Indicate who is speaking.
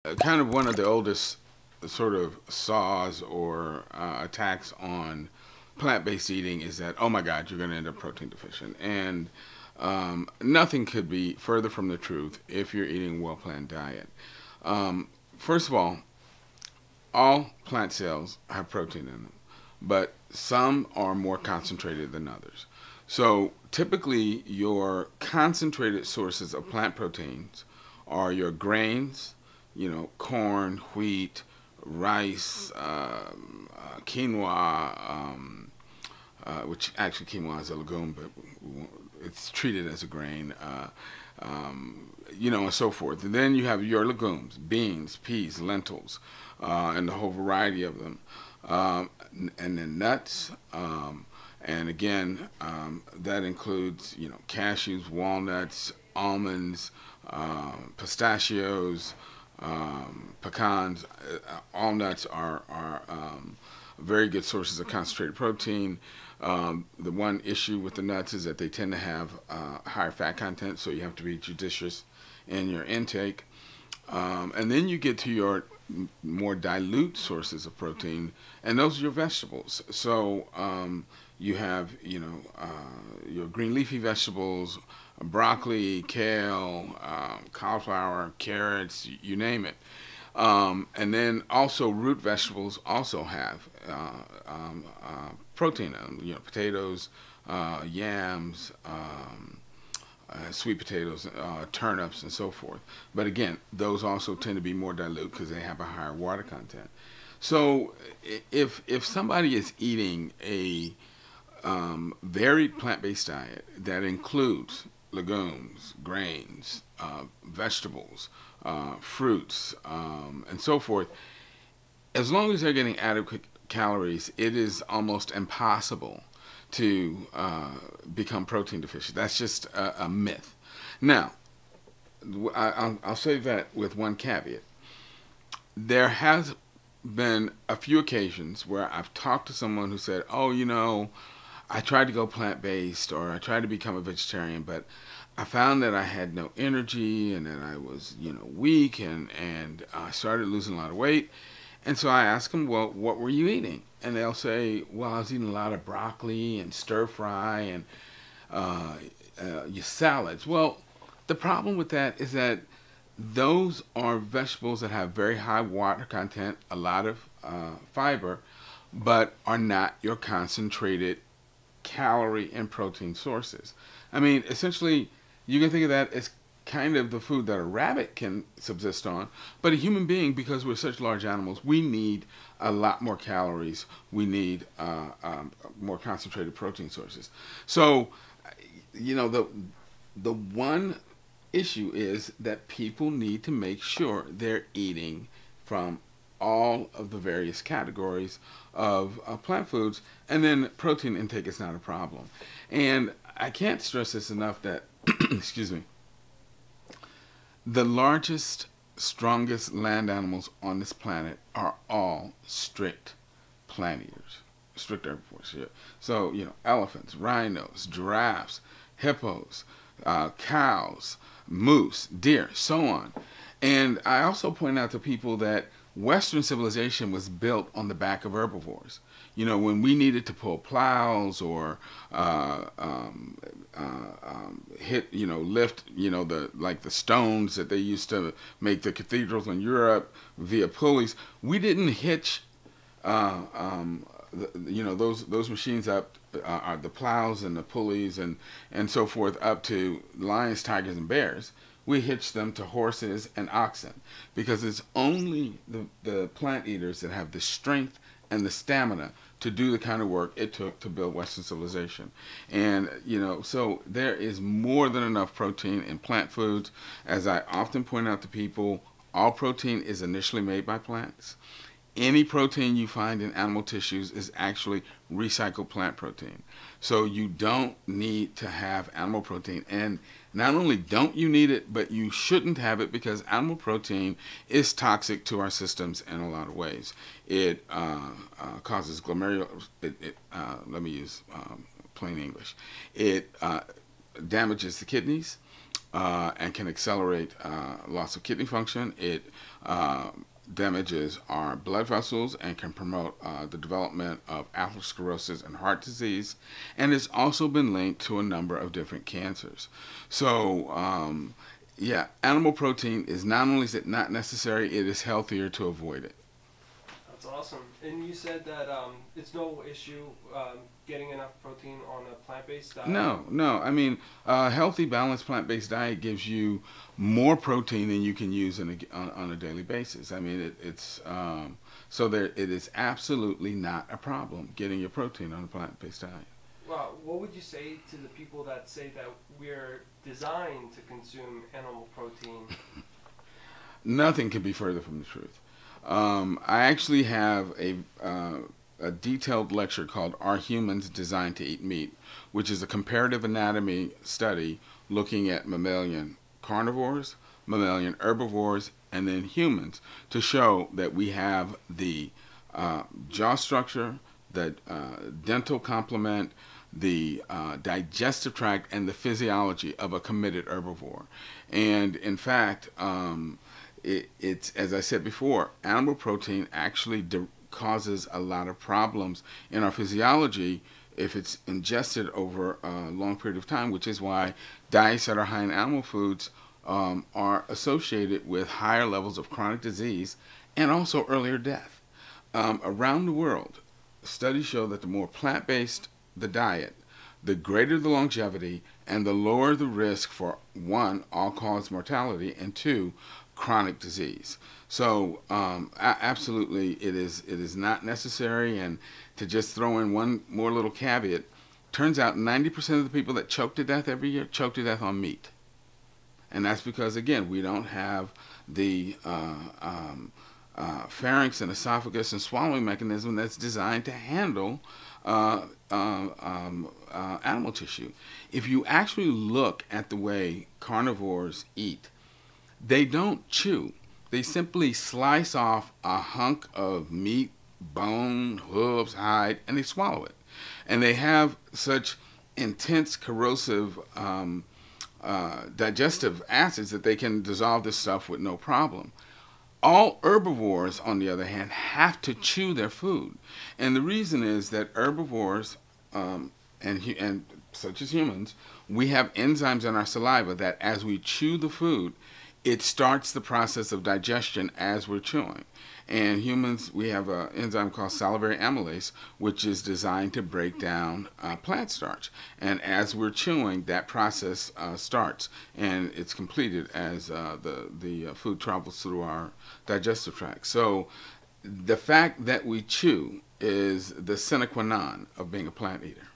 Speaker 1: Kind of one of the oldest sort of saws or attacks on plant-based eating is that, oh my God, you're going to end up protein deficient. And nothing could be further from the truth if you're eating a well-planned diet. First of all plant cells have protein in them, but some are more concentrated than others. So typically your concentrated sources of plant proteins are your grains, corn, wheat, rice, quinoa, which actually quinoa is a legume, but it's treated as a grain, and so forth. And then you have your legumes, beans, peas, lentils, and a whole variety of them. And then nuts, and again, that includes, cashews, walnuts, almonds, pistachios, pecans. All nuts are very good sources of concentrated protein. The one issue with the nuts is that they tend to have higher fat content, so you have to be judicious in your intake. And then you get to your more dilute sources of protein, and those are your vegetables. So you have, your green leafy vegetables, broccoli, kale, cauliflower, carrots, you name it. And then also root vegetables also have protein in them, potatoes, yams, sweet potatoes, turnips, and so forth. But again, those also tend to be more dilute because they have a higher water content. So if somebody is eating a varied plant-based diet that includes legumes, grains, vegetables, fruits, and so forth, as long as they're getting adequate calories, it is almost impossible to become protein deficient. That's just a myth. Now, I'll say that with one caveat. There has been a few occasions where I've talked to someone who said, oh, I tried to go plant-based or I tried to become a vegetarian, but I found that I had no energy and that I was, weak, and I started losing a lot of weight. And so I asked them, well, what were you eating? And they'll say, well, I was eating a lot of broccoli and stir fry and your salads. Well, the problem with that is that those are vegetables that have very high water content, a lot of fiber, but are not your concentrated calorie and protein sources. I mean, essentially, you can think of that as kind of the food that a rabbit can subsist on, but a human being, because we're such large animals, we need a lot more calories. We need more concentrated protein sources. So, the one issue is that people need to make sure they're eating from all of the various categories of plant foods, and then protein intake is not a problem. And I can't stress this enough that, excuse me, the largest, strongest land animals on this planet are all strict plant eaters, strict herbivores. Yeah. So, elephants, rhinos, giraffes, hippos, cows, moose, deer, so on. And I also point out to people that Western civilization was built on the back of herbivores. When we needed to pull plows or lift, the stones that they used to make the cathedrals in Europe via pulleys, we didn't hitch, those machines up, the plows and the pulleys and so forth up to lions, tigers, and bears. We hitch them to horses and oxen because it's only the plant eaters that have the strength and the stamina to do the kind of work it took to build Western civilization. And, so there is more than enough protein in plant foods. As I often point out to people, all protein is initially made by plants. Any protein you find in animal tissues is actually recycled plant protein. So you don't need to have animal protein. And not only don't you need it, but you shouldn't have it because animal protein is toxic to our systems in a lot of ways. It causes glomerular, let me use plain English. It damages the kidneys. and can accelerate loss of kidney function. It damages our blood vessels and can promote the development of atherosclerosis and heart disease, and it's also been linked to a number of different cancers. So yeah, animal protein is not only is it not necessary, it is healthier to avoid it.
Speaker 2: That's awesome. And you said that it's no issue getting enough protein on a plant-based diet?
Speaker 1: No. I mean, a healthy, balanced plant-based diet gives you more protein than you can use on a daily basis. I mean, it is absolutely not a problem getting your protein on a plant-based diet.
Speaker 2: Well, what would you say to the people that say that we're designed to consume animal protein?
Speaker 1: Nothing could be further from the truth. I actually have a detailed lecture called Are Humans Designed to Eat Meat?, which is a comparative anatomy study looking at mammalian carnivores, mammalian herbivores, and then humans to show that we have the jaw structure, the dental complement, the digestive tract, and the physiology of a committed herbivore. And in fact, it's, as I said before, animal protein actually causes a lot of problems in our physiology if it's ingested over a long period of time, which is why diets that are high in animal foods are associated with higher levels of chronic disease and also earlier death. Around the world, studies show that the more plant-based the diet, the greater the longevity and the lower the risk for, one, all-cause mortality, and two, chronic disease. So absolutely it is not necessary. And to just throw in one more little caveat, turns out 90% of the people that choke to death every year choke to death on meat. And that's because, again, we don't have the pharynx and esophagus and swallowing mechanism that's designed to handle animal tissue. If you actually look at the way carnivores eat, they don't chew. They simply slice off a hunk of meat, bone, hooves, hide, and they swallow it. And they have such intense corrosive digestive acids that they can dissolve this stuff with no problem. All herbivores, on the other hand, have to chew their food. And the reason is that herbivores, and such as humans, we have enzymes in our saliva that as we chew the food, it starts the process of digestion as we're chewing. And humans, we have an enzyme called salivary amylase, which is designed to break down plant starch. And as we're chewing, that process starts, and it's completed as the food travels through our digestive tract. So the fact that we chew is the sine qua non of being a plant eater.